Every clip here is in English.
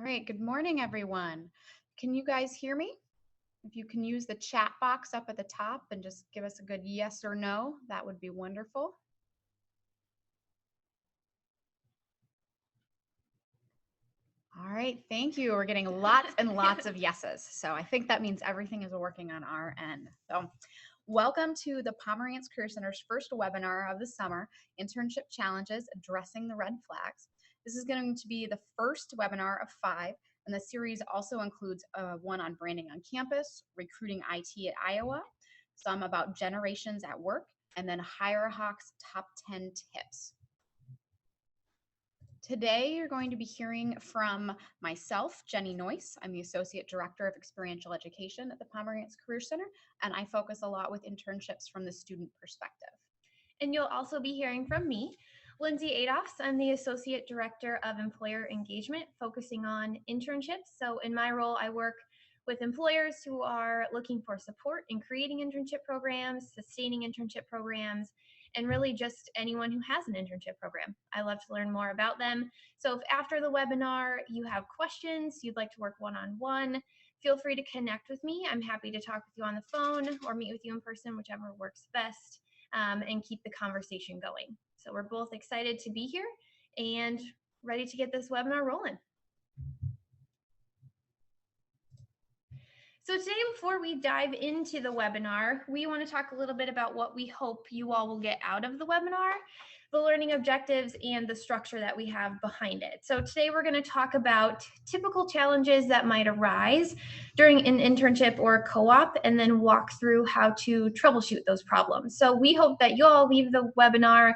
All right, good morning, everyone. Can you guys hear me? If you can use the chat box up at the top and just give us a good yes or no, that would be wonderful. All right, thank you. We're getting lots and lots of yeses. So I think that means everything is working on our end. So welcome to the Pomerantz Career Center's first webinar of the summer, Internship Challenges, Addressing the Red Flags. This is going to be the first webinar of 5, and the series also includes one on branding on campus, recruiting IT at Iowa, some about generations at work, and then HireHawk's top 10 tips. Today, you're going to be hearing from myself, Jenny Noyce. I'm the Associate Director of Experiential Education at the Pomerantz Career Center, and I focus a lot with internships from the student perspective. And you'll also be hearing from me, Lindsay Adolphs. I'm the Associate Director of Employer Engagement, focusing on internships. So in my role, I work with employers who are looking for support in creating internship programs, sustaining internship programs, and really just anyone who has an internship program. I love to learn more about them. So if after the webinar you have questions, you'd like to work one-on-one, feel free to connect with me. I'm happy to talk with you on the phone or meet with you in person, whichever works best, and keep the conversation going. So we're both excited to be here and ready to get this webinar rolling. So today, before we dive into the webinar, we want to talk a little bit about what we hope you all will get out of the webinar, the learning objectives, and the structure that we have behind it. So today we're going to talk about typical challenges that might arise during an internship or a co-op, and then walk through how to troubleshoot those problems. So we hope that you all leave the webinar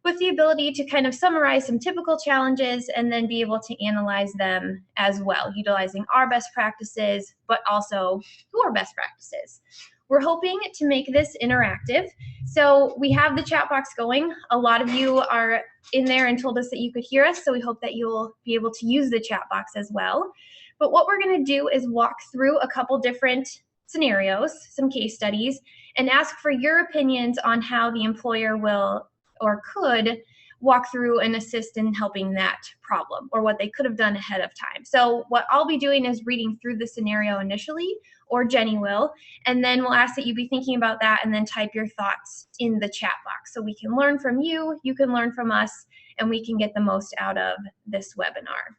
with the ability to kind of summarize some typical challenges and then be able to analyze them as well, utilizing our best practices, but also your best practices. We're hoping to make this interactive. So we have the chat box going. A lot of you are in there and told us that you could hear us, so we hope that you'll be able to use the chat box as well. But what we're going to do is walk through a couple different scenarios, some case studies, and ask for your opinions on how the employer will or could walk through and assist in helping that problem, or what they could have done ahead of time. So what I'll be doing is reading through the scenario initially, or Jenny will, and then we'll ask that you be thinking about that and then type your thoughts in the chat box so we can learn from you, you can learn from us, and we can get the most out of this webinar.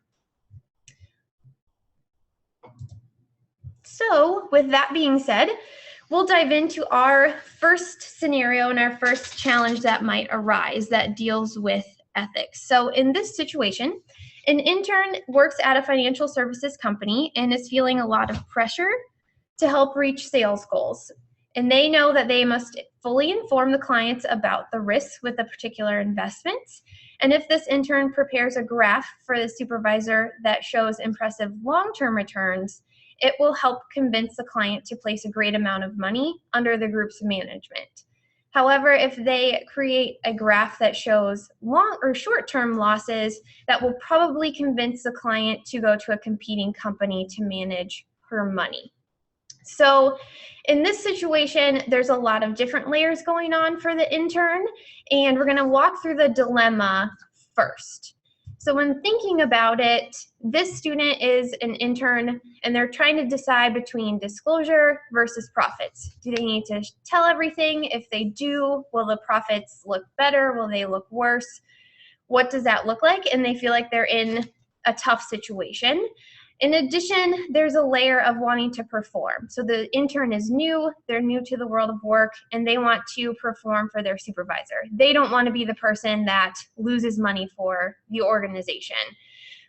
So with that being said, we'll dive into our first scenario and our first challenge that might arise that deals with ethics. So in this situation, an intern works at a financial services company and is feeling a lot of pressure to help reach sales goals. And they know that they must fully inform the clients about the risks with a particular investment. And if this intern prepares a graph for the supervisor that shows impressive long-term returns, it will help convince the client to place a great amount of money under the group's management. However, if they create a graph that shows long or short-term losses, that will probably convince the client to go to a competing company to manage her money. So in this situation, there's a lot of different layers going on for the intern, and we're going to walk through the dilemma first. So when thinking about it, this student is an intern and they're trying to decide between disclosure versus profits. Do they need to tell everything? If they do, will the profits look better? Will they look worse? What does that look like? And they feel like they're in a tough situation. In addition, there's a layer of wanting to perform. So the intern is new, they're new to the world of work, and they want to perform for their supervisor. They don't want to be the person that loses money for the organization.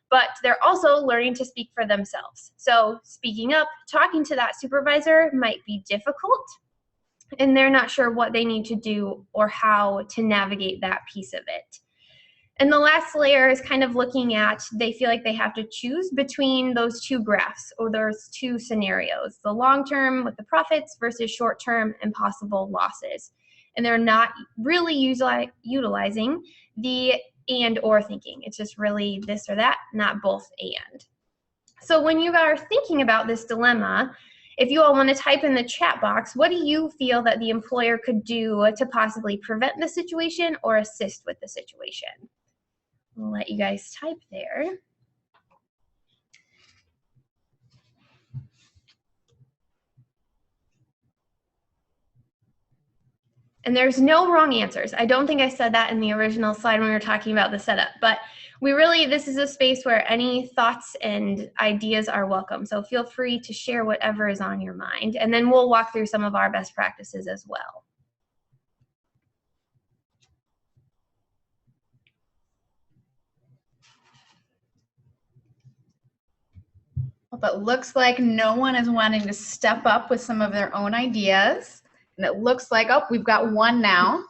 But they're also learning to speak for themselves. So speaking up, talking to that supervisor might be difficult, and they're not sure what they need to do or how to navigate that piece of it. And the last layer is kind of looking at, they feel like they have to choose between those two graphs or those two scenarios, the long term with the profits versus short term and possible losses. And they're not really utilizing the and or thinking. It's just really this or that, not both and. So when you are thinking about this dilemma, if you all want to type in the chat box, what do you feel that the employer could do to possibly prevent the situation or assist with the situation? I'll let you guys type there. And there's no wrong answers. I don't think I said that in the original slide when we were talking about the setup, but this is a space where any thoughts and ideas are welcome. So feel free to share whatever is on your mind. And then we'll walk through some of our best practices as well. But looks like no one is wanting to step up with some of their own ideas. And it looks like, oh, we've got one now.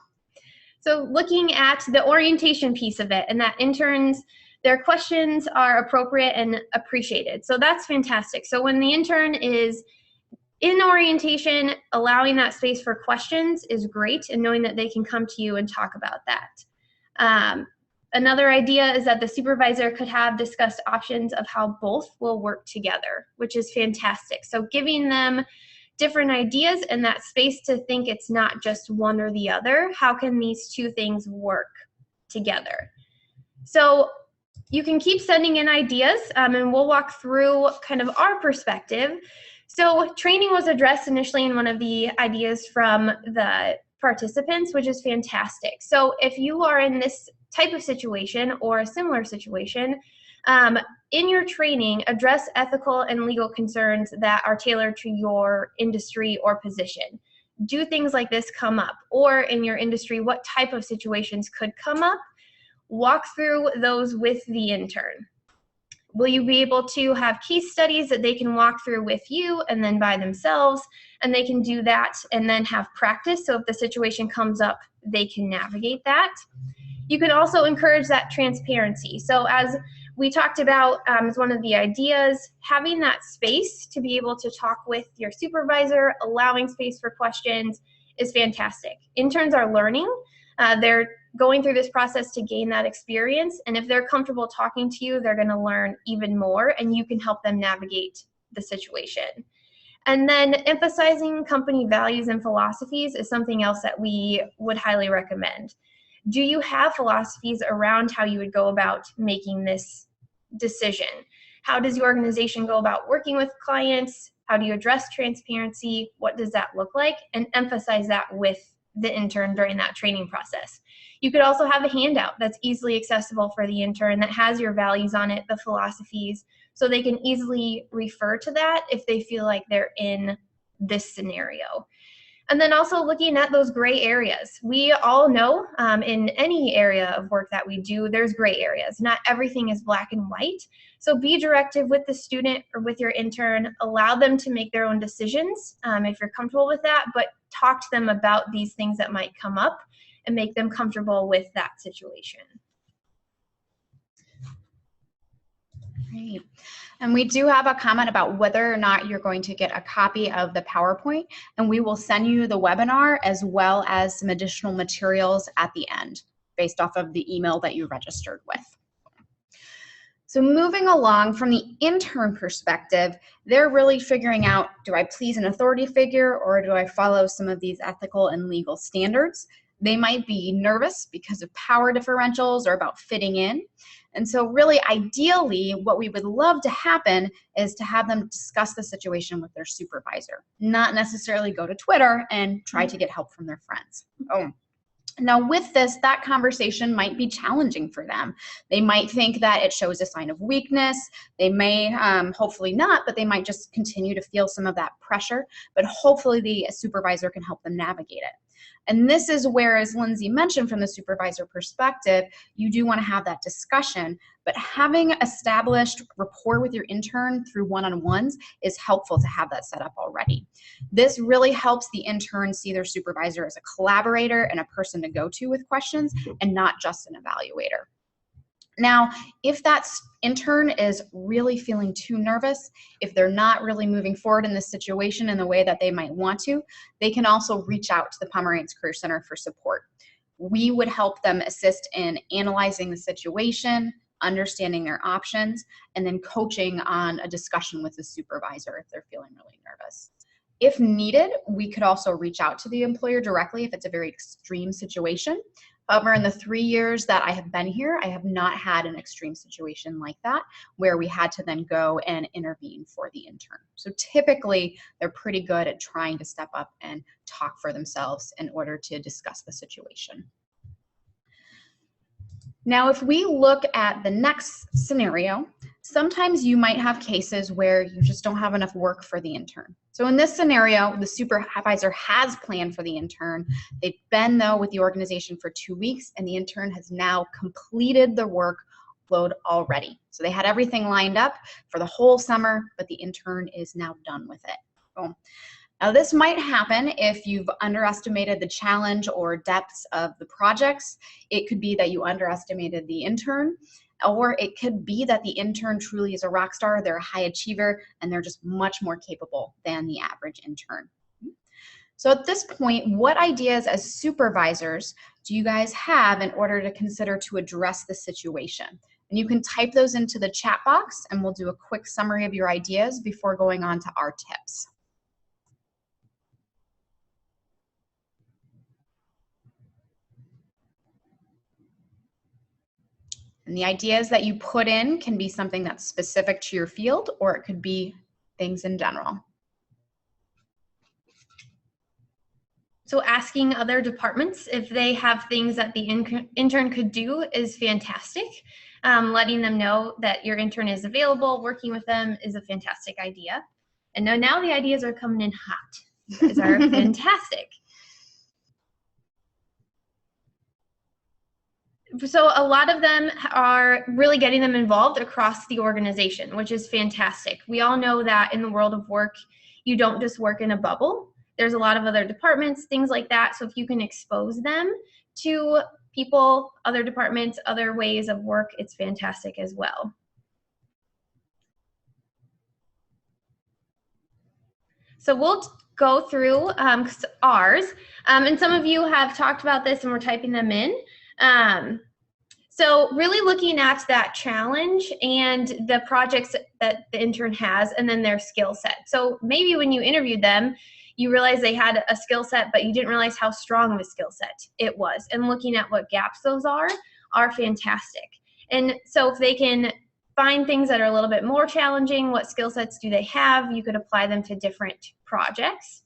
So looking at the orientation piece of it, and that interns, their questions are appropriate and appreciated. So that's fantastic. So when the intern is in orientation, allowing that space for questions is great, and knowing that they can come to you and talk about that. Another idea is that the supervisor could have discussed options of how both will work together, which is fantastic. So giving them different ideas and that space to think it's not just one or the other. How can these two things work together? So you can keep sending in ideas, and we'll walk through kind of our perspective. So training was addressed initially in one of the ideas from the participants, which is fantastic. So if you are in this type of situation or a similar situation, in your training, address ethical and legal concerns that are tailored to your industry or position. Do things like this come up? Or in your industry, what type of situations could come up? Walk through those with the intern. Will you be able to have case studies that they can walk through with you and then by themselves, and they can do that and then have practice, so if the situation comes up, they can navigate that. You can also encourage that transparency. So as we talked about as one of the ideas, having that space to be able to talk with your supervisor, allowing space for questions is fantastic. Interns are learning. They're going through this process to gain that experience. And if they're comfortable talking to you, they're going to learn even more, and you can help them navigate the situation. And then emphasizing company values and philosophies is something else that we would highly recommend. Do you have philosophies around how you would go about making this decision? How does your organization go about working with clients? How do you address transparency? What does that look like? And emphasize that with the intern during that training process. You could also have a handout that's easily accessible for the intern that has your values on it, the philosophies, so they can easily refer to that if they feel like they're in this scenario. And then also looking at those gray areas. We all know in any area of work that we do, there's gray areas. Not everything is black and white. So be directive with the student or with your intern. Allow them to make their own decisions if you're comfortable with that, but talk to them about these things that might come up and make them comfortable with that situation. Great. And we do have a comment about whether or not you're going to get a copy of the PowerPoint, and we will send you the webinar as well as some additional materials at the end based off of the email that you registered with. So moving along from the intern perspective, they're really figuring out, do I please an authority figure or do I follow some of these ethical and legal standards? They might be nervous because of power differentials or about fitting in. And so really, ideally, what we would love to happen is to have them discuss the situation with their supervisor, not necessarily go to Twitter and try to get help from their friends. Now with this, that conversation might be challenging for them. They might think that it shows a sign of weakness. They may, hopefully not, but they might just continue to feel some of that pressure, but hopefully the supervisor can help them navigate it. And this is where, as Lindsay mentioned, from the supervisor perspective, you do want to have that discussion, but having established rapport with your intern through one-on-ones is helpful to have that set up already. This really helps the intern see their supervisor as a collaborator and a person to go to with questions and not just an evaluator. Now, if that intern is really feeling too nervous, if they're not really moving forward in this situation in the way that they might want to, they can also reach out to the Pomerantz Career Center for support. We would help them assist in analyzing the situation, understanding their options, and then coaching on a discussion with the supervisor if they're feeling really nervous. If needed, we could also reach out to the employer directly if it's a very extreme situation. However, in the 3 years that I have been here, I have not had an extreme situation like that where we had to then go and intervene for the intern. So typically, they're pretty good at trying to step up and talk for themselves in order to discuss the situation. Now, if we look at the next scenario, sometimes you might have cases where you just don't have enough work for the intern. So in this scenario, the supervisor has planned for the intern. They've been, though, with the organization for 2 weeks, and the intern has now completed the workload already. So they had everything lined up for the whole summer, but the intern is now done with it. So, now, this might happen if you've underestimated the challenge or depths of the projects. It could be that you underestimated the intern, or it could be that the intern truly is a rock star, they're a high achiever, and they're just much more capable than the average intern. So at this point, what ideas as supervisors do you guys have in order to consider to address the situation? And you can type those into the chat box, and we'll do a quick summary of your ideas before going on to our tips. And the ideas that you put in can be something that's specific to your field, or it could be things in general. So asking other departments if they have things that the intern could do is fantastic. Letting them know that your intern is available, working with them is a fantastic idea. And now the ideas are coming in hot. You guys are fantastic. So a lot of them are really getting them involved across the organization, which is fantastic. We all know that in the world of work, you don't just work in a bubble. There's a lot of other departments, things like that. So if you can expose them to people, other departments, other ways of work, it's fantastic as well. So we'll go through ours. And some of you have talked about this and we're typing them in. So really looking at that challenge and the projects that the intern has and then their skill set. So maybe when you interviewed them, you realized they had a skill set, but you didn't realize how strong of a skill set it was. And looking at what gaps those are fantastic. And so if they can find things that are a little bit more challenging, what skill sets do they have? You could apply them to different projects.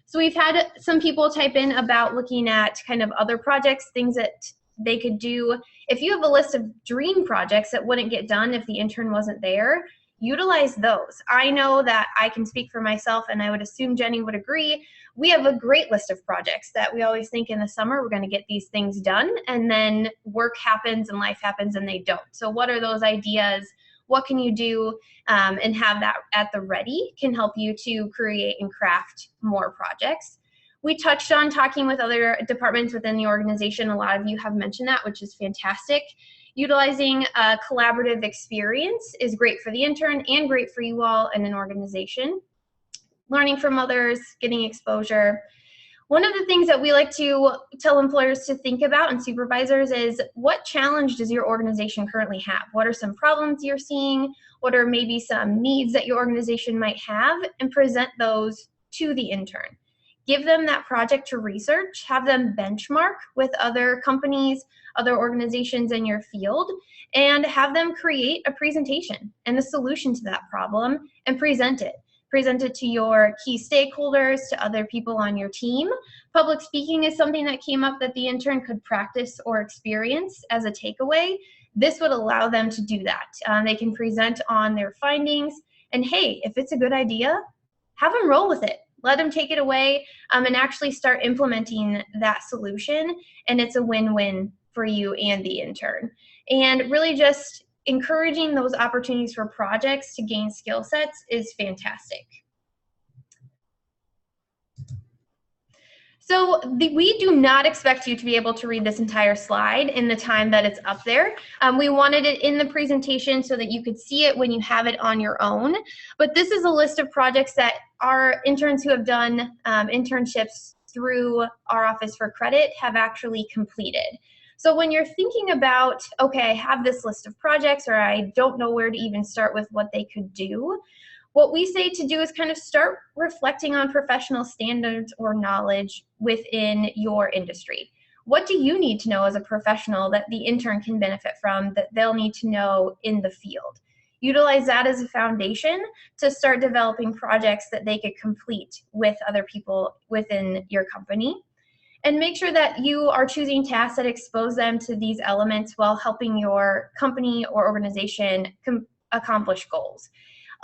So we've had some people type in about looking at kind of other projects, things that they could do. If you have a list of dream projects that wouldn't get done if the intern wasn't there, utilize those. I know that I can speak for myself, and I would assume Jenny would agree. We have a great list of projects that we always think in the summer we're going to get these things done, and then work happens and life happens and they don't. So what are those ideas? What can you do and have that at the ready can help you to create and craft more projects. We touched on talking with other departments within the organization. A lot of you have mentioned that, which is fantastic. Utilizing a collaborative experience is great for the intern and great for you all in an organization. Learning from others, getting exposure. One of the things that we like to tell employers to think about and supervisors is what challenge does your organization currently have? What are some problems you're seeing? What are maybe some needs that your organization might have? And present those to the intern. Give them that project to research, have them benchmark with other companies, other organizations in your field, and have them create a presentation and a solution to that problem and present it. Present it to your key stakeholders, to other people on your team. Public speaking is something that came up that the intern could practice or experience as a takeaway. This would allow them to do that. They can present on their findings, and hey, if it's a good idea, have them roll with it. Let them take it away and actually start implementing that solution, and it's a win-win for you and the intern. And really just encouraging those opportunities for projects to gain skill sets is fantastic. So we do not expect you to be able to read this entire slide in the time that it's up there. We wanted it in the presentation so that you could see it when you have it on your own. But this is a list of projects that our interns who have done internships through our Office for Credit have actually completed. So when you're thinking about, okay, I have this list of projects, or I don't know where to even start with what they could do, what we say to do is kind of start reflecting on professional standards or knowledge within your industry. what do you need to know as a professional that the intern can benefit from, that they'll need to know in the field? Utilize that as a foundation to start developing projects that they could complete with other people within your company. And make sure that you are choosing tasks that expose them to these elements while helping your company or organization accomplish goals.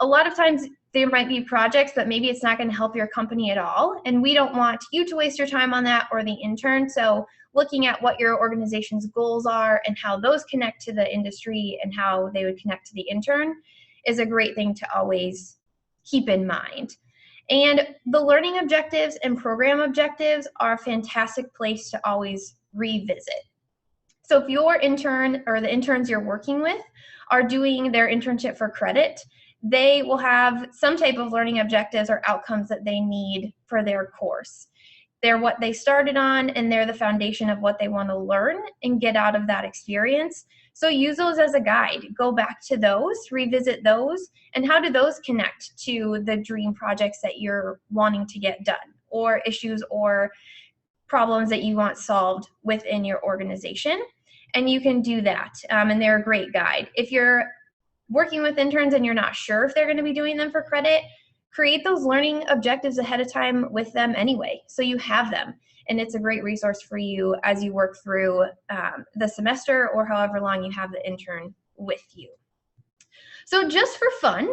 A lot of times there might be projects that maybe it's not going to help your company at all, and we don't want you to waste your time on that or the intern. So looking at what your organization's goals are and how those connect to the industry and how they would connect to the intern is a great thing to always keep in mind. And the learning objectives and program objectives are a fantastic place to always revisit. So if your intern or the interns you're working with are doing their internship for credit, they will have some type of learning objectives or outcomes that they need for their course. They're what they started on, and they're the foundation of what they want to learn and get out of that experience. So use those as a guide. Go back to those, revisit those, and how do those connect to the dream projects that you're wanting to get done, or issues or problems that you want solved within your organization. And you can do that, and they're a great guide. If you're working with interns and you're not sure if they're going to be doing them for credit, create those learning objectives ahead of time with them anyway, so you have them. And it's a great resource for you as you work through the semester or however long you have the intern with you. So just for fun,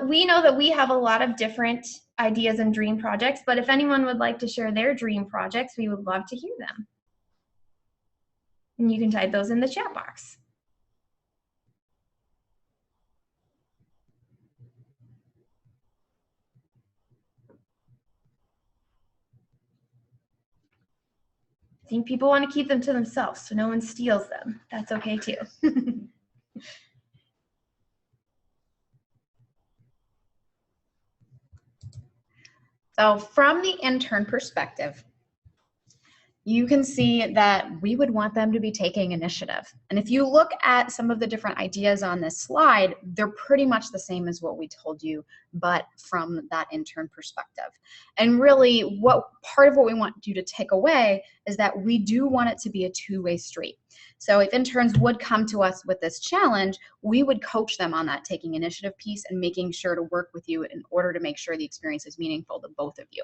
we know that we have a lot of different ideas and dream projects, but if anyone would like to share their dream projects, we would love to hear them. And you can type those in the chat box. I think people want to keep them to themselves so no one steals them. That's okay too. So from the intern perspective, you can see that we would want them to be taking initiative. And if you look at some of the different ideas on this slide, they're pretty much the same as what we told you, but from that intern perspective. And really, part of what we want you to take away is that we do want it to be a two-way street. So if interns would come to us with this challenge, we would coach them on that taking initiative piece and making sure to work with you in order to make sure the experience is meaningful to both of you.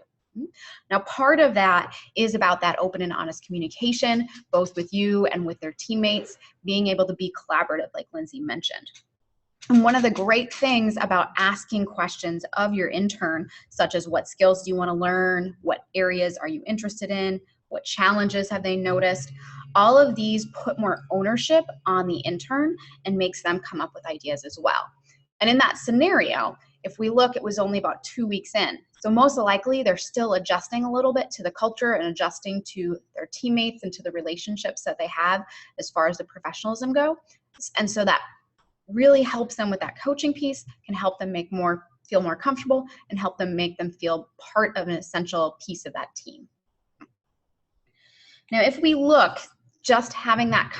Now, part of that is about that open and honest communication, both with you and with their teammates, being able to be collaborative, like Lindsay mentioned. And one of the great things about asking questions of your intern, such as what skills do you want to learn, what areas are you interested in, what challenges have they noticed, all of these put more ownership on the intern and makes them come up with ideas as well. And in that scenario, if we look, it was only about 2 weeks in. So most likely they're still adjusting a little bit to the culture and adjusting to their teammates and to the relationships that they have as far as the professionalism go. And so that really helps them with that coaching piece, can help them feel more comfortable and help them make them feel part of an essential piece of that team. Now, if we look, just having that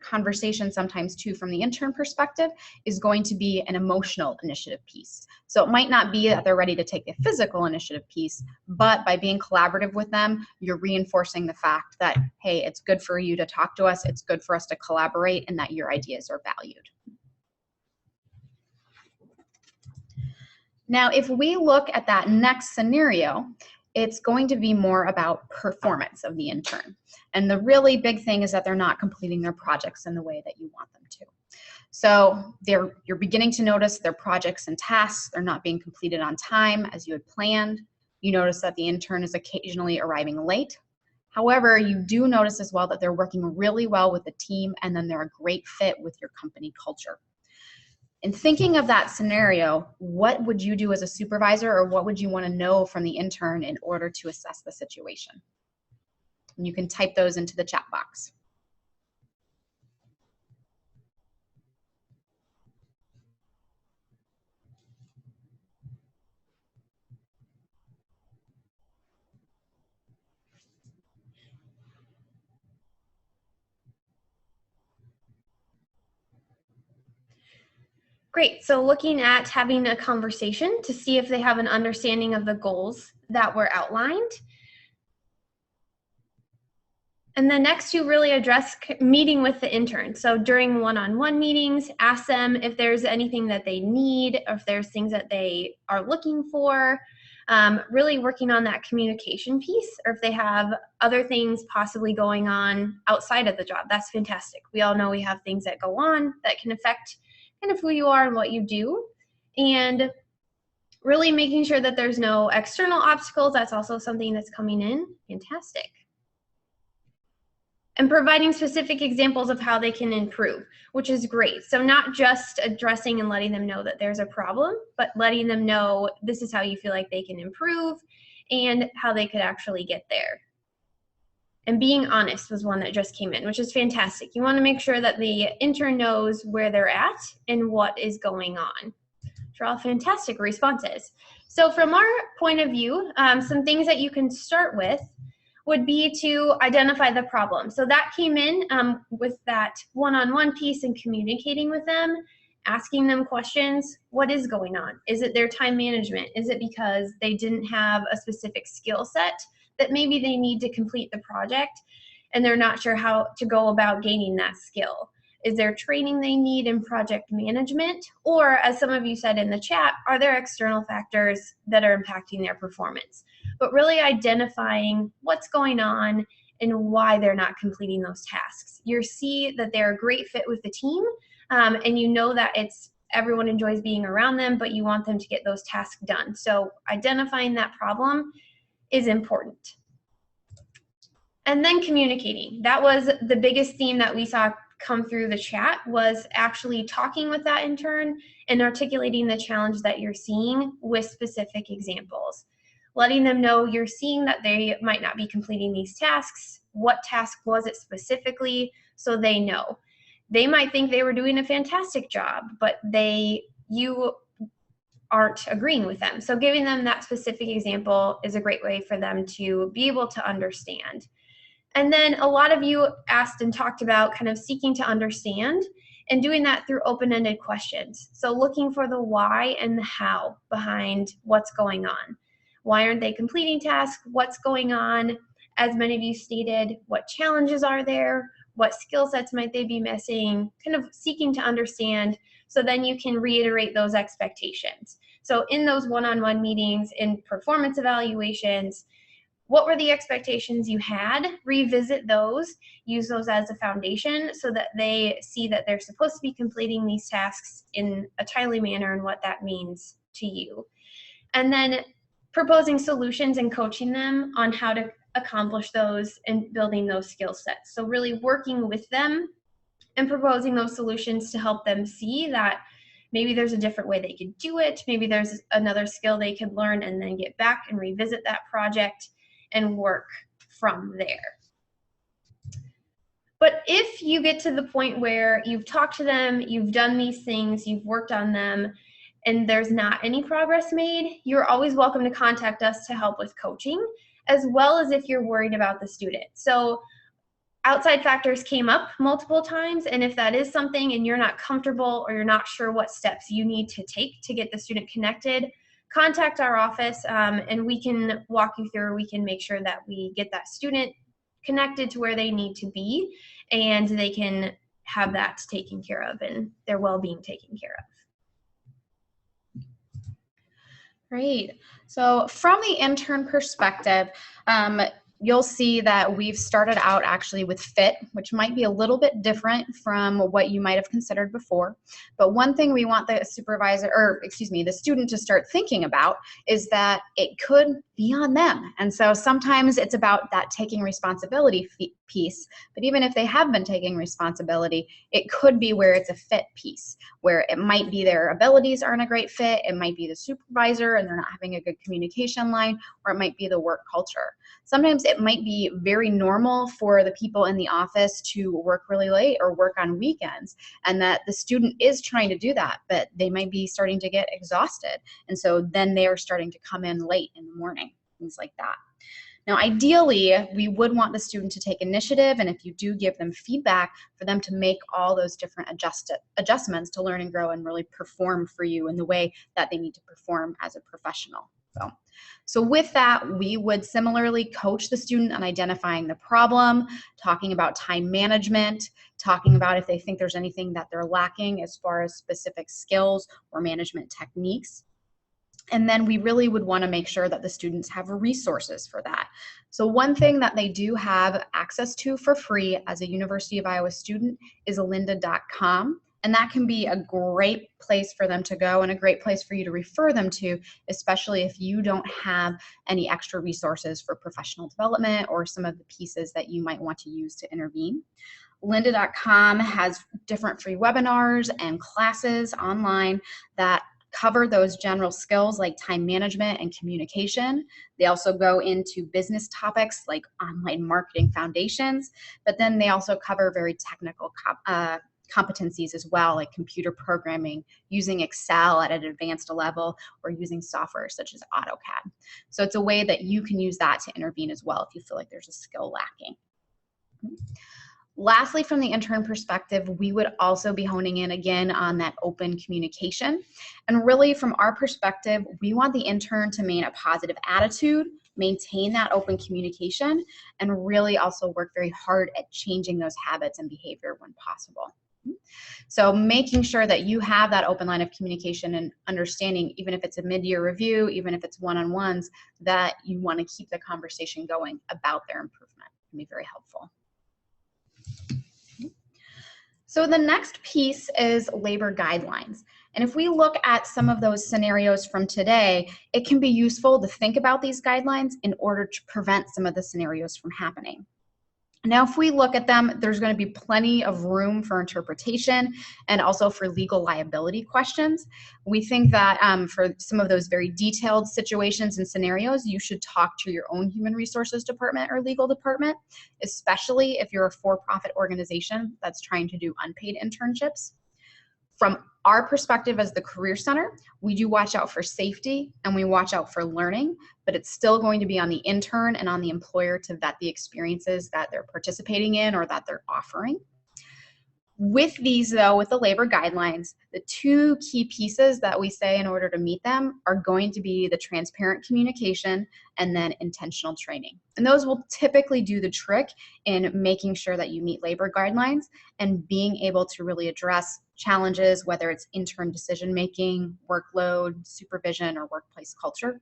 conversation sometimes too from the intern perspective is going to be an emotional initiative piece. So it might not be that they're ready to take the physical initiative piece, but by being collaborative with them, you're reinforcing the fact that, hey, it's good for you to talk to us, it's good for us to collaborate, and that your ideas are valued. Now, if we look at that next scenario, it's going to be more about performance of the intern. And the really big thing is that they're not completing their projects in the way that you want them to. So you're beginning to notice their projects and tasks, they're not being completed on time as you had planned. You notice that the intern is occasionally arriving late. However, you do notice as well that they're working really well with the team, and then they're a great fit with your company culture. In thinking of that scenario, what would you do as a supervisor, or what would you want to know from the intern in order to assess the situation? And you can type those into the chat box. Great, so looking at having a conversation to see if they have an understanding of the goals that were outlined. And then next, to really address meeting with the intern. So during one-on-one meetings, ask them if there's anything that they need, or if there's things that they are looking for. Really working on that communication piece, or if they have other things possibly going on outside of the job. That's fantastic. We all know we have things that go on that can affect kind of who you are and what you do. And really making sure that there's no external obstacles. That's also something that's coming in. Fantastic. And providing specific examples of how they can improve, which is great. So not just addressing and letting them know that there's a problem, but letting them know this is how you feel like they can improve and how they could actually get there. And being honest was one that just came in, which is fantastic. You want to make sure that the intern knows where they're at and what is going on. Which are all fantastic responses. So from our point of view, some things that you can start with would be to identify the problem. So that came in with that one-on-one piece and communicating with them, asking them questions. What is going on? Is it their time management? Is it because they didn't have a specific skill set that maybe they need to complete the project and they're not sure how to go about gaining that skill? Is there training they need in project management? Or, as some of you said in the chat, are there external factors that are impacting their performance? But really identifying what's going on and why they're not completing those tasks. You see that they're a great fit with the team, and you know that everyone enjoys being around them, but you want them to get those tasks done. So identifying that problem is important. And then communicating. That was the biggest theme that we saw come through the chat, was actually talking with that intern and articulating the challenge that you're seeing with specific examples. Letting them know you're seeing that they might not be completing these tasks. What task was it specifically, so they know. They might think they were doing a fantastic job, but you aren't agreeing with them. So giving them that specific example is a great way for them to be able to understand. And then a lot of you asked and talked about kind of seeking to understand and doing that through open-ended questions. So looking for the why and the how behind what's going on. Why aren't they completing tasks? What's going on? As many of you stated, what challenges are there? What skill sets might they be missing? Kind of seeking to understand, so then you can reiterate those expectations. So in those one-on-one meetings, in performance evaluations, what were the expectations you had? Revisit those, use those as a foundation so that they see that they're supposed to be completing these tasks in a timely manner and what that means to you. And then proposing solutions and coaching them on how to accomplish those and building those skill sets. So really working with them and proposing those solutions to help them see that maybe there's a different way they could do it. Maybe there's another skill they could learn and then get back and revisit that project and work from there. But if you get to the point where you've talked to them, you've done these things, you've worked on them, and there's not any progress made, you're always welcome to contact us to help with coaching, as well as if you're worried about the student. So outside factors came up multiple times, and if that is something and you're not comfortable or you're not sure what steps you need to take to get the student connected, contact our office and we can walk you through. We can make sure that we get that student connected to where they need to be and they can have that taken care of and their well-being taken care of. Great. So from the intern perspective, you'll see that we've started out actually with fit, which might be a little bit different from what you might have considered before. But one thing we want the the student to start thinking about is that it could be on them. And so sometimes it's about that taking responsibility piece, but even if they have been taking responsibility, it could be where it's a fit piece, where it might be their abilities aren't a great fit, it might be the supervisor and they're not having a good communication line, or it might be the work culture. Sometimes it might be very normal for the people in the office to work really late or work on weekends, and that the student is trying to do that, but they might be starting to get exhausted. And so then they are starting to come in late in the morning, things like that. Now, ideally, we would want the student to take initiative, and if you do give them feedback, for them to make all those different adjustments to learn and grow and really perform for you in the way that they need to perform as a professional. So with that, we would similarly coach the student on identifying the problem, talking about time management, talking about if they think there's anything that they're lacking as far as specific skills or management techniques. And then we really would want to make sure that the students have resources for that. So one thing that they do have access to for free as a University of Iowa student is lynda.com. And that can be a great place for them to go and a great place for you to refer them to, especially if you don't have any extra resources for professional development or some of the pieces that you might want to use to intervene. Lynda.com has different free webinars and classes online that cover those general skills like time management and communication. They also go into business topics like online marketing foundations, but then they also cover very technical competencies as well, like computer programming, using Excel at an advanced level, or using software such as AutoCAD. So it's a way that you can use that to intervene as well if you feel like there's a skill lacking. Lastly, from the intern perspective, we would also be honing in again on that open communication. And really, from our perspective, we want the intern to maintain a positive attitude, maintain that open communication, and really also work very hard at changing those habits and behavior when possible. So making sure that you have that open line of communication and understanding, even if it's a mid-year review, even if it's one-on-ones, that you want to keep the conversation going about their improvement can be very helpful. So the next piece is labor guidelines. And if we look at some of those scenarios from today, it can be useful to think about these guidelines in order to prevent some of the scenarios from happening. Now, if we look at them, there's going to be plenty of room for interpretation and also for legal liability questions. We think that for some of those very detailed situations and scenarios, you should talk to your own human resources department or legal department, especially if you're a for-profit organization that's trying to do unpaid internships. From our perspective as the Career Center, we do watch out for safety and we watch out for learning, but it's still going to be on the intern and on the employer to vet the experiences that they're participating in or that they're offering. With these, though, with the labor guidelines, the two key pieces that we say in order to meet them are going to be the transparent communication and then intentional training. And those will typically do the trick in making sure that you meet labor guidelines and being able to really address challenges, whether it's intern decision-making, workload, supervision, or workplace culture.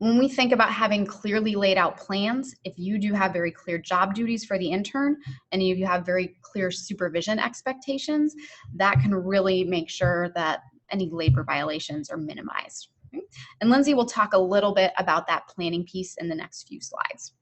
When we think about having clearly laid out plans, if you do have very clear job duties for the intern and if you have very clear supervision expectations, that can really make sure that any labor violations are minimized. And Lindsay will talk a little bit about that planning piece in the next few slides.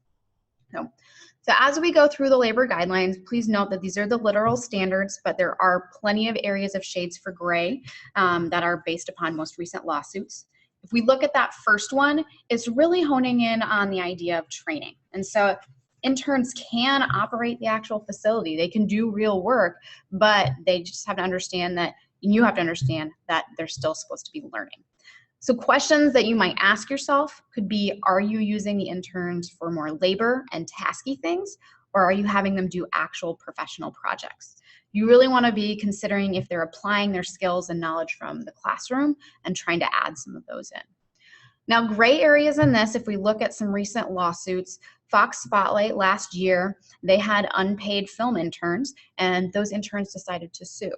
So as we go through the labor guidelines, please note that these are the literal standards, but there are plenty of areas of shades for gray that are based upon most recent lawsuits. If we look at that first one, it's really honing in on the idea of training. And so interns can operate the actual facility. They can do real work, but they just have to understand that, you have to understand that they're still supposed to be learning. So questions that you might ask yourself could be, are you using the interns for more labor and tasky things, or are you having them do actual professional projects? You really want to be considering if they're applying their skills and knowledge from the classroom and trying to add some of those in. Now, gray areas in this, if we look at some recent lawsuits, Fox Spotlight last year, they had unpaid film interns, and those interns decided to sue.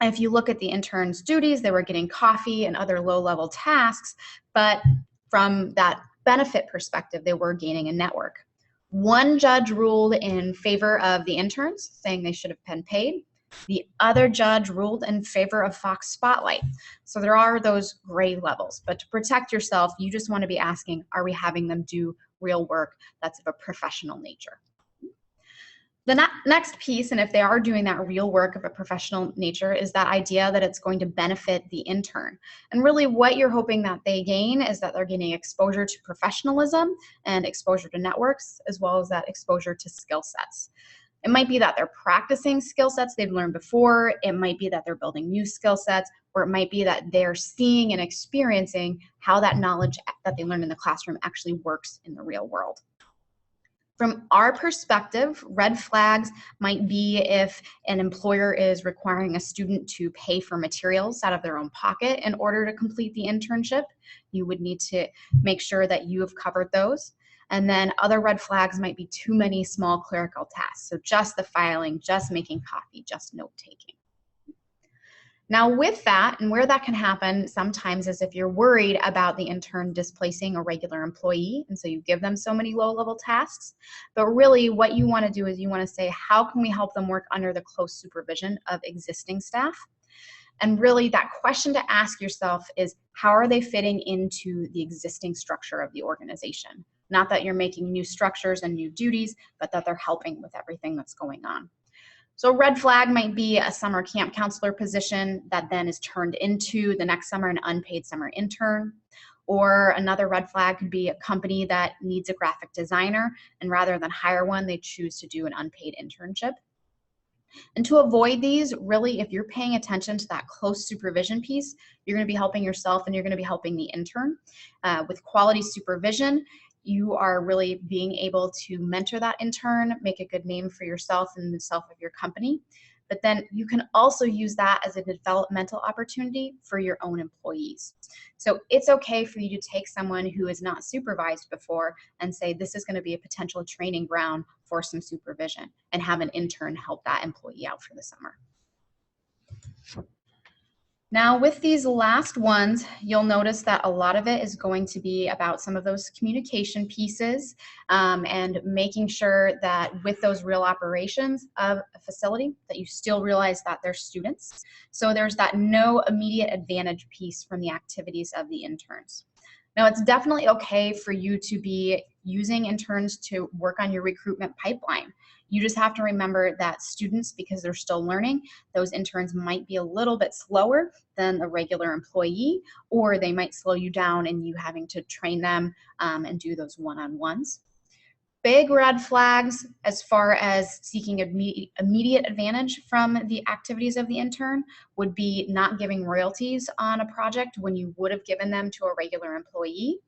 If you look at the interns' duties, they were getting coffee and other low-level tasks, but from that benefit perspective, they were gaining a network. One judge ruled in favor of the interns, saying they should have been paid. The other judge ruled in favor of Fox Spotlight. So there are those gray levels, but to protect yourself, you just want to be asking, are we having them do real work that's of a professional nature? The next piece, and if they are doing that real work of a professional nature, is that idea that it's going to benefit the intern. And really what you're hoping that they gain is that they're getting exposure to professionalism and exposure to networks, as well as that exposure to skill sets. It might be that they're practicing skill sets they've learned before, it might be that they're building new skill sets, or it might be that they're seeing and experiencing how that knowledge that they learned in the classroom actually works in the real world. From our perspective, red flags might be if an employer is requiring a student to pay for materials out of their own pocket in order to complete the internship. You would need to make sure that you have covered those. And then other red flags might be too many small clerical tasks. So just the filing, just making coffee, just note-taking. Now with that, and where that can happen sometimes is if you're worried about the intern displacing a regular employee, and so you give them so many low-level tasks, but really what you want to do is you want to say, how can we help them work under the close supervision of existing staff? And really that question to ask yourself is, how are they fitting into the existing structure of the organization? Not that you're making new structures and new duties, but that they're helping with everything that's going on. So a red flag might be a summer camp counselor position that then is turned into the next summer an unpaid summer intern. Or another red flag could be a company that needs a graphic designer, and rather than hire one, they choose to do an unpaid internship. And to avoid these, really, if you're paying attention to that close supervision piece, you're going to be helping yourself and you're going to be helping the intern. With quality supervision, you are really being able to mentor that intern, make a good name for yourself and the self of your company. But then you can also use that as a developmental opportunity for your own employees. So it's okay for you to take someone who is not supervised before and say, this is going to be a potential training ground for some supervision, and have an intern help that employee out for the summer. Now with these last ones, you'll notice that a lot of it is going to be about some of those communication pieces and making sure that with those real operations of a facility that you still realize that they're students. So there's that no immediate advantage piece from the activities of the interns. Now it's definitely okay for you to be using interns to work on your recruitment pipeline. You just have to remember that students, because they're still learning, those interns might be a little bit slower than the regular employee, or they might slow you down and you having to train them and do those one-on-ones. Big red flags as far as seeking immediate advantage from the activities of the intern would be not giving royalties on a project when you would have given them to a regular employee.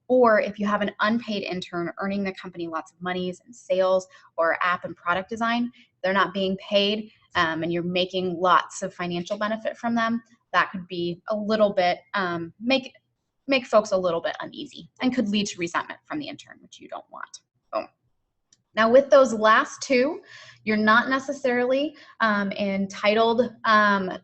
Or if you have an unpaid intern earning the company lots of monies in sales or app and product design, they're not being paid and you're making lots of financial benefit from them, that could be a little bit, make folks a little bit uneasy and could lead to resentment from the intern, which you don't want. Now with those last two, you're not necessarily entitled,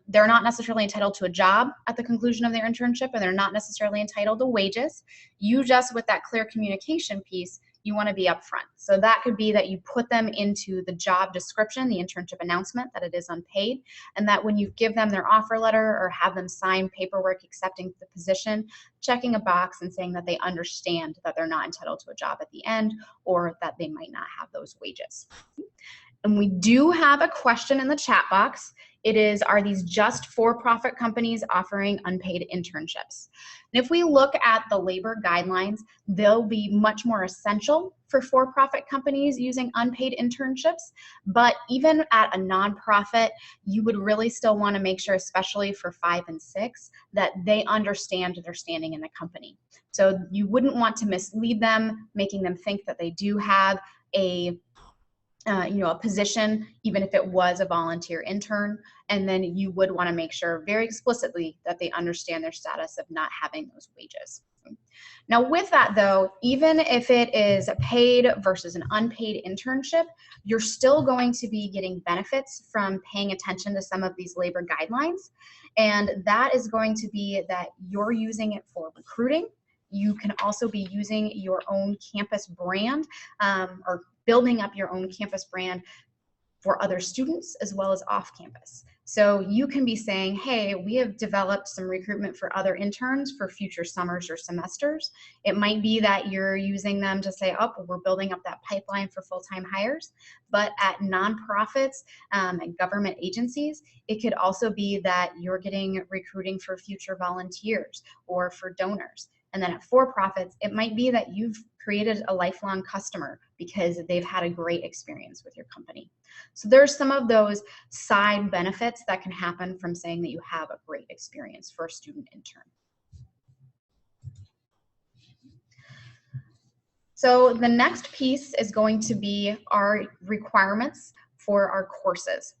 they're not necessarily entitled to a job at the conclusion of their internship, and they're not necessarily entitled to wages. You just, with that clear communication piece, you want to be upfront. So that could be that you put them into the job description, the internship announcement, that it is unpaid, and that when you give them their offer letter or have them sign paperwork accepting the position, checking a box and saying that they understand that they're not entitled to a job at the end, or that they might not have those wages. And we do have a question in the chat box. It is, are these just for-profit companies offering unpaid internships? And if we look at the labor guidelines, they'll be much more essential for-profit companies using unpaid internships. But even at a nonprofit, you would really still want to make sure, especially for 5 and 6, that they understand their standing in the company. So you wouldn't want to mislead them, making them think that they do have a a position, even if it was a volunteer intern, and then you would want to make sure very explicitly that they understand their status of not having those wages. Now with that though, even if it is a paid versus an unpaid internship, you're still going to be getting benefits from paying attention to some of these labor guidelines, and that is going to be that you're using it for recruiting. You can also be using your own campus brand or building up your own campus brand for other students as well as off campus. So you can be saying, hey, we have developed some recruitment for other interns for future summers or semesters. It might be that you're using them to say, oh, we're building up that pipeline for full-time hires. But at nonprofits and government agencies, it could also be that you're getting recruiting for future volunteers or for donors. And then at for-profits, it might be that you've created a lifelong customer because they've had a great experience with your company. So there's some of those side benefits that can happen from saying that you have a great experience for a student intern. So the next piece is going to be our requirements for our courses.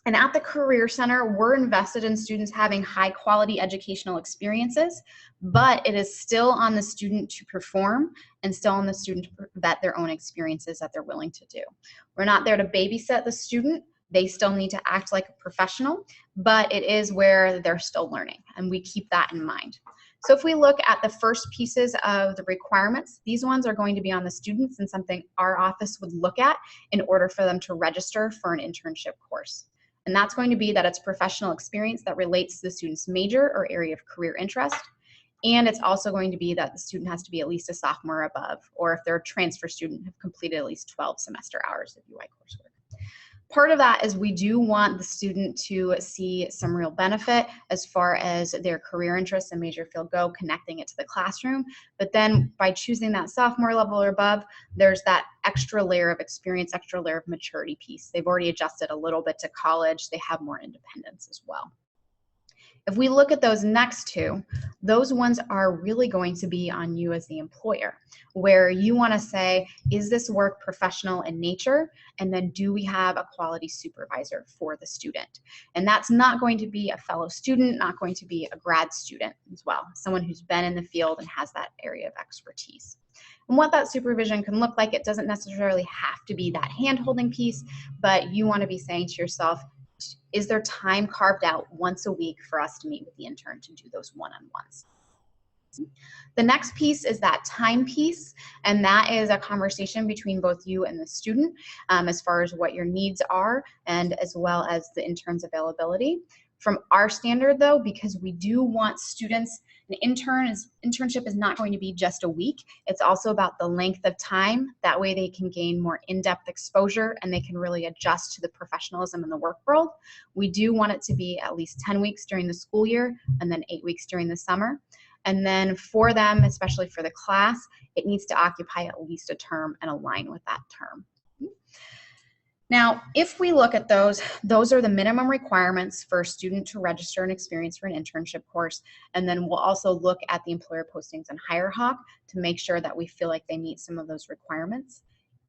And at the Career Center, we're invested in students having high quality educational experiences, but it is still on the student to perform and still on the student to vet their own experiences that they're willing to do. We're not there to babysit the student. They still need to act like a professional, but it is where they're still learning, and we keep that in mind. So if we look at the first pieces of the requirements, these ones are going to be on the students and something our office would look at in order for them to register for an internship course. And that's going to be that it's professional experience that relates to the student's major or area of career interest. And it's also going to be that the student has to be at least a sophomore or above, or if they're a transfer student, have completed at least 12 semester hours of UI coursework. Part of that is we do want the student to see some real benefit as far as their career interests and major field go, connecting it to the classroom. But then by choosing that sophomore level or above, there's that extra layer of experience, extra layer of maturity piece. They've already adjusted a little bit to college. They have more independence as well. If we look at those next two, those ones are really going to be on you as the employer, where you want to say, is this work professional in nature? And then do we have a quality supervisor for the student? And that's not going to be a fellow student, not going to be a grad student as well, someone who's been in the field and has that area of expertise. And what that supervision can look like, it doesn't necessarily have to be that hand-holding piece, but you want to be saying to yourself, is there time carved out once a week for us to meet with the intern to do those one-on-ones? The next piece is that time piece, and that is a conversation between both you and the student as far as what your needs are and as well as the intern's availability. From our standard though, because we do want students, an internship is not going to be just a week. It's also about the length of time. That way they can gain more in-depth exposure and they can really adjust to the professionalism in the work world. We do want it to be at least 10 weeks during the school year and then 8 weeks during the summer. And then for them, especially for the class, it needs to occupy at least a term and align with that term. Now, if we look at those are the minimum requirements for a student to register and experience for an internship course. And then we'll also look at the employer postings and HireHawk to make sure that we feel like they meet some of those requirements.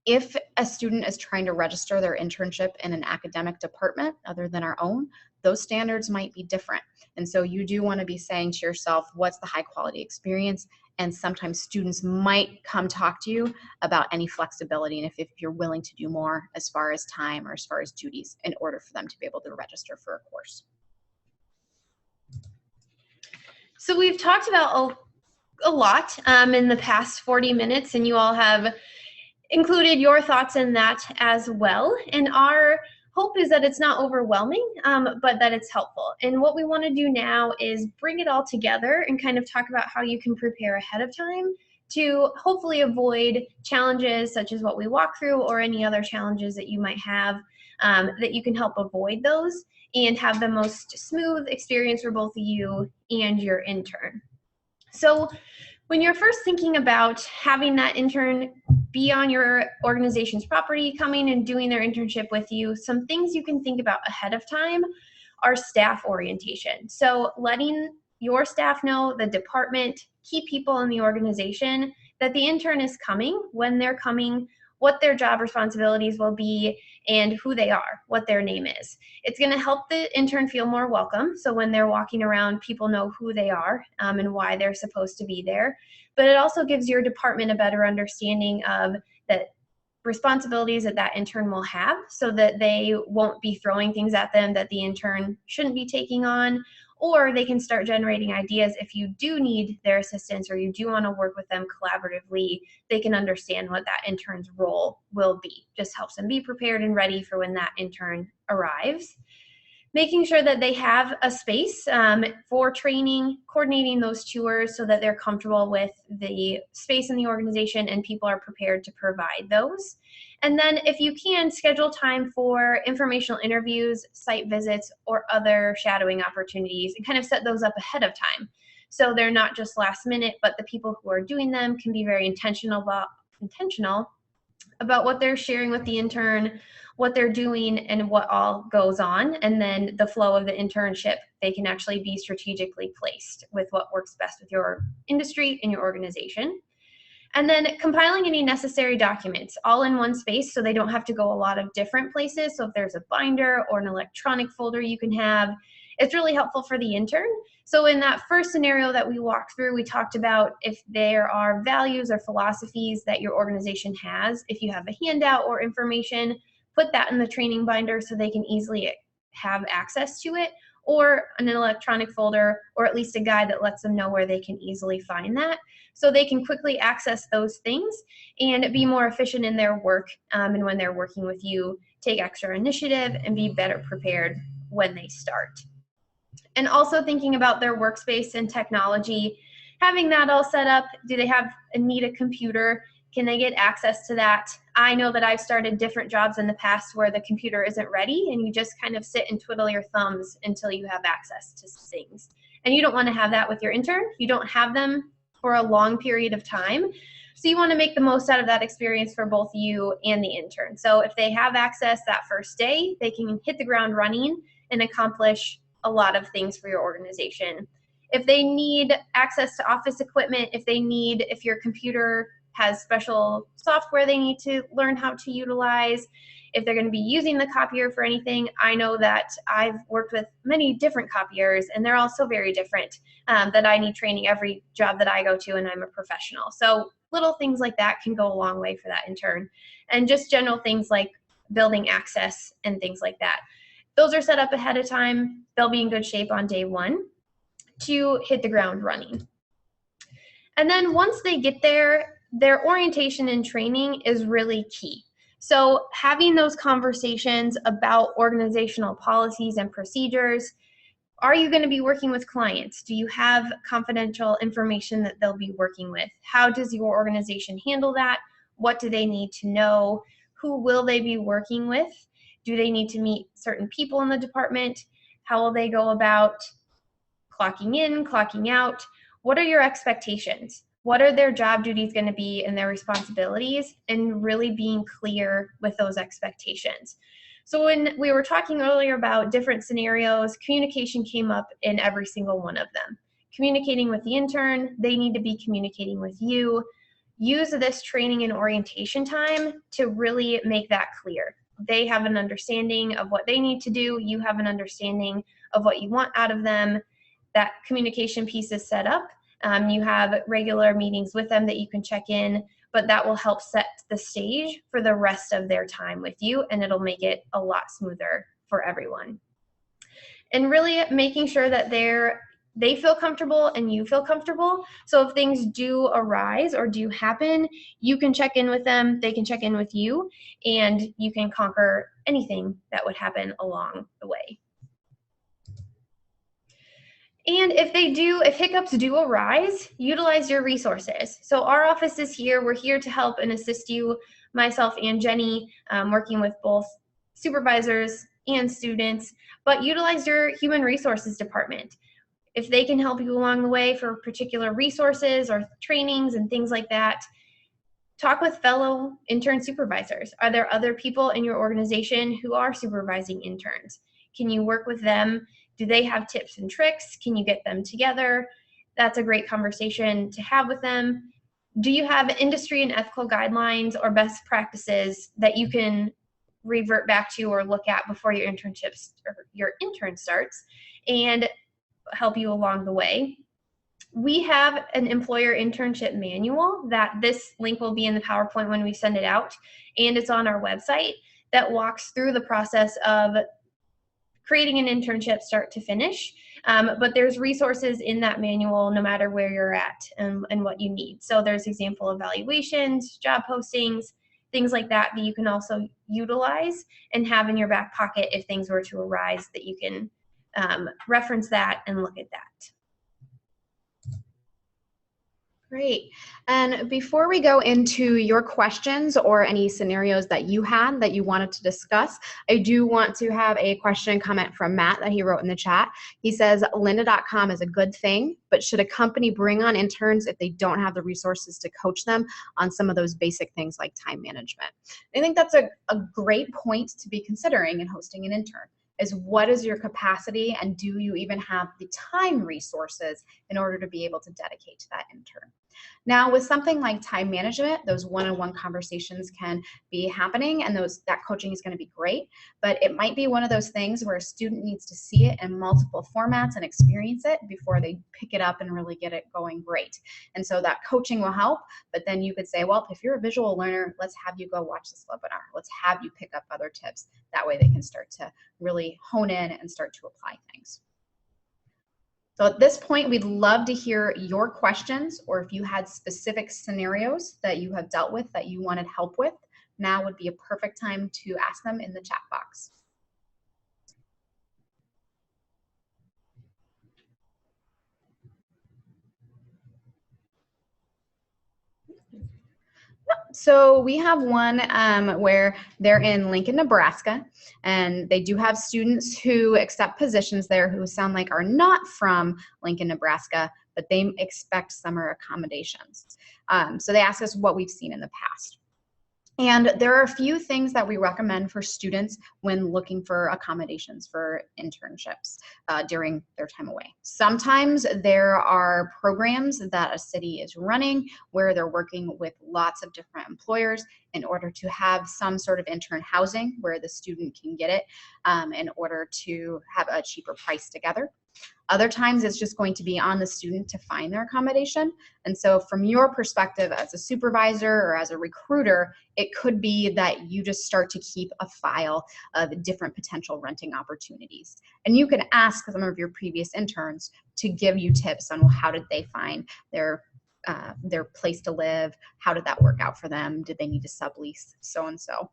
If a student is trying to register their internship in an academic department other than our own, those standards might be different. And so you do want to be saying to yourself, what's the high quality experience? And sometimes students might come talk to you about any flexibility and if you're willing to do more as far as time or as far as duties in order for them to be able to register for a course. So we've talked about a lot in the past 40 minutes, and you all have included your thoughts in that as well. And our hope is that it's not overwhelming, but that it's helpful. And what we want to do now is bring it all together and kind of talk about how you can prepare ahead of time to hopefully avoid challenges such as what we walk through or any other challenges that you might have, that you can help avoid those and have the most smooth experience for both you and your intern. So when you're first thinking about having that intern be on your organization's property, coming and doing their internship with you, some things you can think about ahead of time are staff orientation. So letting your staff know, the department, key people in the organization, that the intern is coming, when they're coming, what their job responsibilities will be, and who they are, what their name is. It's going to help the intern feel more welcome. So when they're walking around, people know who they are and why they're supposed to be there. But it also gives your department a better understanding of the responsibilities that that intern will have, so that they won't be throwing things at them that the intern shouldn't be taking on, or they can start generating ideas. If you do need their assistance or you do want to work with them collaboratively, they can understand what that intern's role will be. Just helps them be prepared and ready for when that intern arrives. Making sure that they have a space for training, coordinating those tours so that they're comfortable with the space in the organization and people are prepared to provide those. And then if you can, schedule time for informational interviews, site visits, or other shadowing opportunities and kind of set those up ahead of time. So they're not just last minute, but the people who are doing them can be very intentional about what they're sharing with the intern, what they're doing, and what all goes on. And then the flow of the internship, they can actually be strategically placed with what works best with your industry and your organization. And then compiling any necessary documents all in one space so they don't have to go a lot of different places. So if there's a binder or an electronic folder you can have, it's really helpful for the intern. So in that first scenario that we walked through, we talked about if there are values or philosophies that your organization has. If you have a handout or information, put that in the training binder so they can easily have access to it, or an electronic folder, or at least a guide that lets them know where they can easily find that, so they can quickly access those things and be more efficient in their work, and when they're working with you, take extra initiative and be better prepared when they start. And also thinking about their workspace and technology, having that all set up. Do they need a computer? Can they get access to that? I know that I've started different jobs in the past where the computer isn't ready and you just kind of sit and twiddle your thumbs until you have access to things. And you don't want to have that with your intern. You don't have them for a long period of time. So you want to make the most out of that experience for both you and the intern. So if they have access that first day, they can hit the ground running and accomplish a lot of things for your organization. If they need access to office equipment, if your computer has special software they need to learn how to utilize, if they're going to be using the copier for anything. I know that I've worked with many different copiers and they're all so very different, that I need training every job that I go to, and I'm a professional. So little things like that can go a long way for that intern. And just general things like building access and things like that. Those are set up ahead of time. They'll be in good shape on day one to hit the ground running. And then once they get there, their orientation and training is really key. So having those conversations about organizational policies and procedures. Are you going to be working with clients? Do you have confidential information that they'll be working with? How does your organization handle that? What do they need to know? Who will they be working with? Do they need to meet certain people in the department? How will they go about clocking in, clocking out? What are your expectations? What are their job duties going to be and their responsibilities, and really being clear with those expectations. So when we were talking earlier about different scenarios, communication came up in every single one of them. Communicating with the intern, they need to be communicating with you. Use this training and orientation time to really make that clear. They have an understanding of what they need to do. You have an understanding of what you want out of them. That communication piece is set up. You have regular meetings with them that you can check in, but that will help set the stage for the rest of their time with you, and it'll make it a lot smoother for everyone. And really making sure that they feel comfortable and you feel comfortable. So if things do arise or do happen, you can check in with them, they can check in with you, and you can conquer anything that would happen along the way. And if hiccups do arise, utilize your resources. So our office is here. We're here to help and assist you, myself and Jenny, working with both supervisors and students, but utilize your human resources department. If they can help you along the way for particular resources or trainings and things like that, talk with fellow intern supervisors. Are there other people in your organization who are supervising interns? Can you work with them? Do they have tips and tricks? Can you get them together? That's a great conversation to have with them. Do you have industry and ethical guidelines or best practices that you can revert back to or look at before your intern starts and help you along the way? We have an employer internship manual that this link will be in the PowerPoint when we send it out, and it's on our website that walks through the process of creating an internship start to finish. But there's resources in that manual no matter where you're at and what you need. So there's example evaluations, job postings, things like that you can also utilize and have in your back pocket if things were to arise, that you can reference that and look at that. Great. And before we go into your questions or any scenarios that you had that you wanted to discuss, I do want to have a question and comment from Matt that he wrote in the chat. He says, lynda.com is a good thing, but should a company bring on interns if they don't have the resources to coach them on some of those basic things like time management? I think that's a great point to be considering in hosting an intern. Is what is your capacity, and do you even have the time resources in order to be able to dedicate to that intern? Now, with something like time management, those one-on-one conversations can be happening, and that coaching is going to be great, but it might be one of those things where a student needs to see it in multiple formats and experience it before they pick it up and really get it going great. And so that coaching will help, but then you could say, well, if you're a visual learner, let's have you go watch this webinar. Let's have you pick up other tips. That way they can start to really hone in and start to apply things. So at this point, we'd love to hear your questions, or if you had specific scenarios that you have dealt with that you wanted help with, now would be a perfect time to ask them in the chat box. So we have one where they're in Lincoln, Nebraska, and they do have students who accept positions there who sound like are not from Lincoln, Nebraska, but they expect summer accommodations. So they ask us what we've seen in the past. And there are a few things that we recommend for students when looking for accommodations for internships during their time away. Sometimes there are programs that a city is running where they're working with lots of different employers in order to have some sort of intern housing where the student can get it in order to have a cheaper price together. Other times it's just going to be on the student to find their accommodation. And so from your perspective as a supervisor or as a recruiter, it could be that you just start to keep a file of different potential renting opportunities. And you can ask some of your previous interns to give you tips on, well, how did they find their place to live? How did that work out for them? Did they need to sublease? So and so.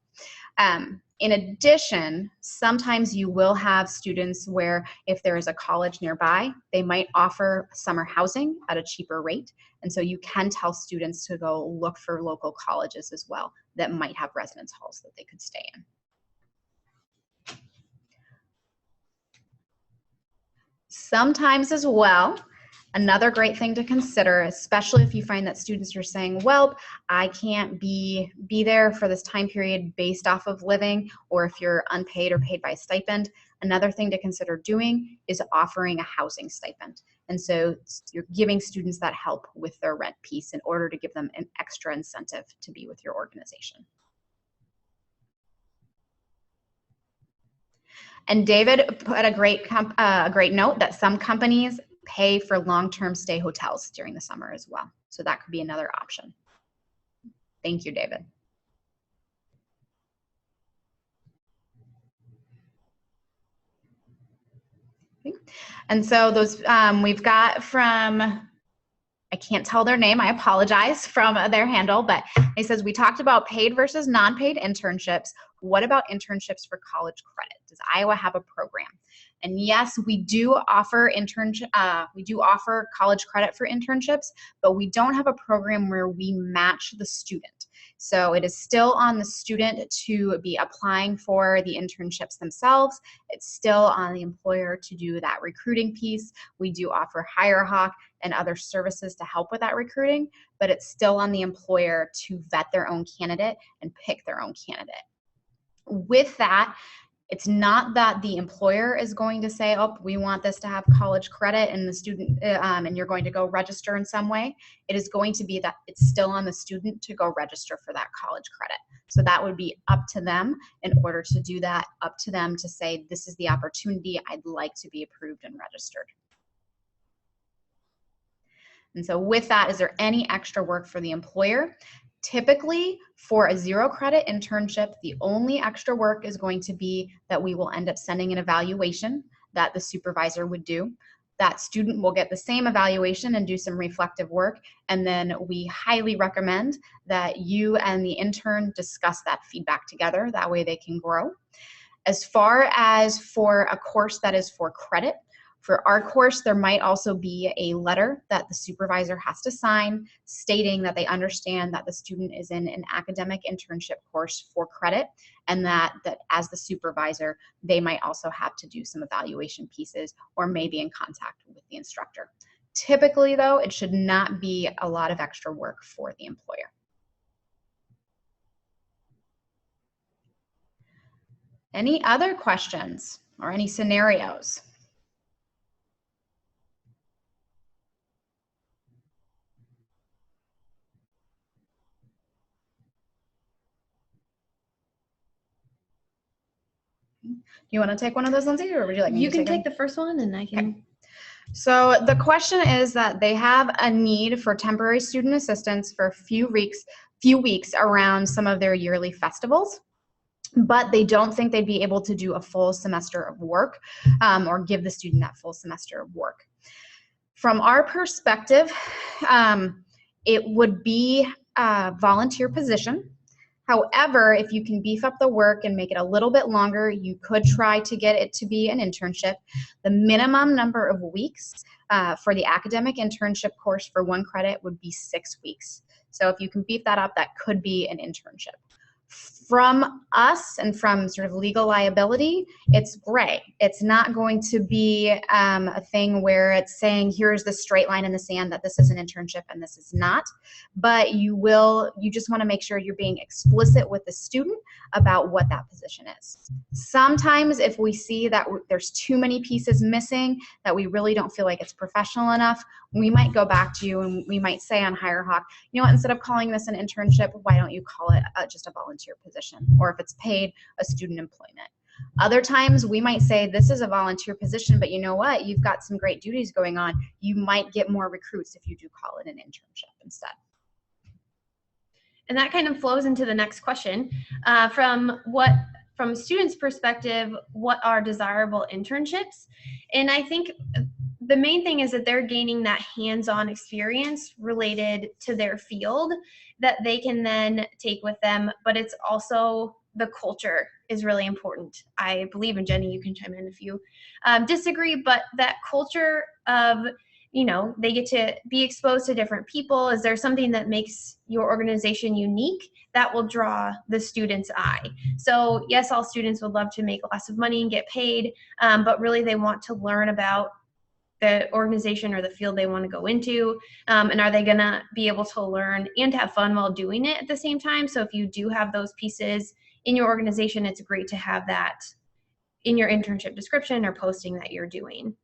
In addition, sometimes you will have students where if there is a college nearby, they might offer summer housing at a cheaper rate. And so you can tell students to go look for local colleges as well that might have residence halls that they could stay in. Sometimes as well, another great thing to consider, especially if you find that students are saying, well, I can't be there for this time period based off of living, or if you're unpaid or paid by stipend, another thing to consider doing is offering a housing stipend. And so you're giving students that help with their rent piece in order to give them an extra incentive to be with your organization. And David put a great note that some companies pay for long-term stay hotels during the summer as well. So that could be another option. Thank you, David. Okay. And so those we've got from, I can't tell their name, I apologize, from their handle, but he says, we talked about paid versus non-paid internships. What about internships for college credit? Does Iowa have a program? And yes, we do offer college credit for internships, but we don't have a program where we match the student. So it is still on the student to be applying for the internships themselves. It's still on the employer to do that recruiting piece. We do offer HireHawk and other services to help with that recruiting, but it's still on the employer to vet their own candidate and pick their own candidate. With that, it's not that the employer is going to say, oh, we want this to have college credit and the student, and you're going to go register in some way. It is going to be that it's still on the student to go register for that college credit. So that would be up to them in order to do that, up to them to say, this is the opportunity, I'd like to be approved and registered. And so with that, is there any extra work for the employer? Typically, for a zero credit internship, the only extra work is going to be that we will end up sending an evaluation that the supervisor would do. That student will get the same evaluation and do some reflective work, and then we highly recommend that you and the intern discuss that feedback together. That way they can grow. As far as for a course that is for credit, for our course, there might also be a letter that the supervisor has to sign stating that they understand that the student is in an academic internship course for credit, and that as the supervisor, they might also have to do some evaluation pieces or may be in contact with the instructor. Typically, though, it should not be a lot of extra work for the employer. Any other questions or any scenarios? You want to take one of those, Lindsay, or would you like me You to can take take the first one and I can. Okay. So the question is that they have a need for temporary student assistance for a few weeks around some of their yearly festivals, but they don't think they'd be able to do a full semester of work or give the student that full semester of work. From our perspective, it would be a volunteer position. However, if you can beef up the work and make it a little bit longer, you could try to get it to be an internship. The minimum number of weeks for the academic internship course for 1 credit would be 6 weeks. So if you can beef that up, that could be an internship. From us and from sort of legal liability, it's gray. It's not going to be a thing where it's saying here's the straight line in the sand that this is an internship and this is not. But you just want to make sure you're being explicit with the student about what that position is. Sometimes if we see that there's too many pieces missing, that we really don't feel like it's professional enough, we might go back to you and we might say on HireHawk, you know what, instead of calling this an internship, why don't you call it just a volunteer position? Or if it's paid, a student employment. Other times we might say this is a volunteer position, but you know what, you've got some great duties going on. You might get more recruits if you do call it an internship instead. And that kind of flows into the next question. From a student's perspective, what are desirable internships? And I think the main thing is that they're gaining that hands-on experience related to their field that they can then take with them, but it's also the culture is really important. I believe, and Jenny, you can chime in if you disagree, but that culture of, they get to be exposed to different people. Is there something that makes your organization unique that will draw the student's eye? So yes, all students would love to make lots of money and get paid, but really they want to learn about the organization or the field they want to go into, and are they going to be able to learn and have fun while doing it at the same time? So if you do have those pieces in your organization, it's great to have that in your internship description or posting that you're doing.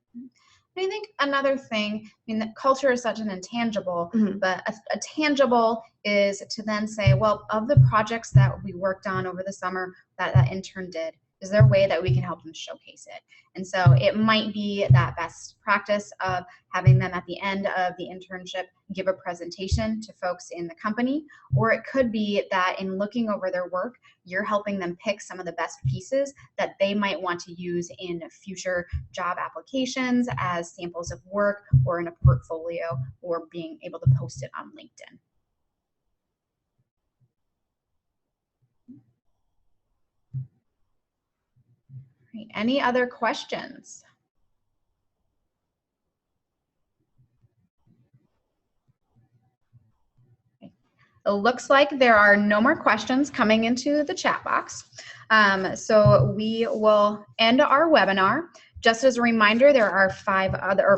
I think another thing, that culture is such an intangible, Mm-hmm. but a tangible is to then say, well, of the projects that we worked on over the summer that intern did, is there a way that we can help them showcase it? And so it might be that best practice of having them at the end of the internship give a presentation to folks in the company, or it could be that in looking over their work, you're helping them pick some of the best pieces that they might want to use in future job applications as samples of work or in a portfolio or being able to post it on LinkedIn. Any other questions? Okay. It looks like there are no more questions coming into the chat box. So we will end our webinar. Just as a reminder, there are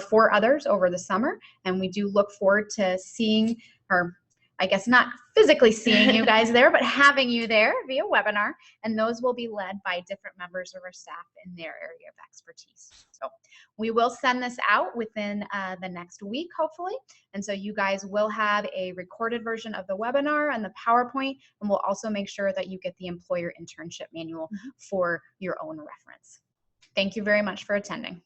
4 others over the summer, and we do look forward to seeing, or I guess not physically seeing you guys there, but having you there via webinar, and those will be led by different members of our staff in their area of expertise. So we will send this out within the next week, hopefully, and so you guys will have a recorded version of the webinar and the PowerPoint, and we'll also make sure that you get the employer internship manual for your own reference. Thank you very much for attending.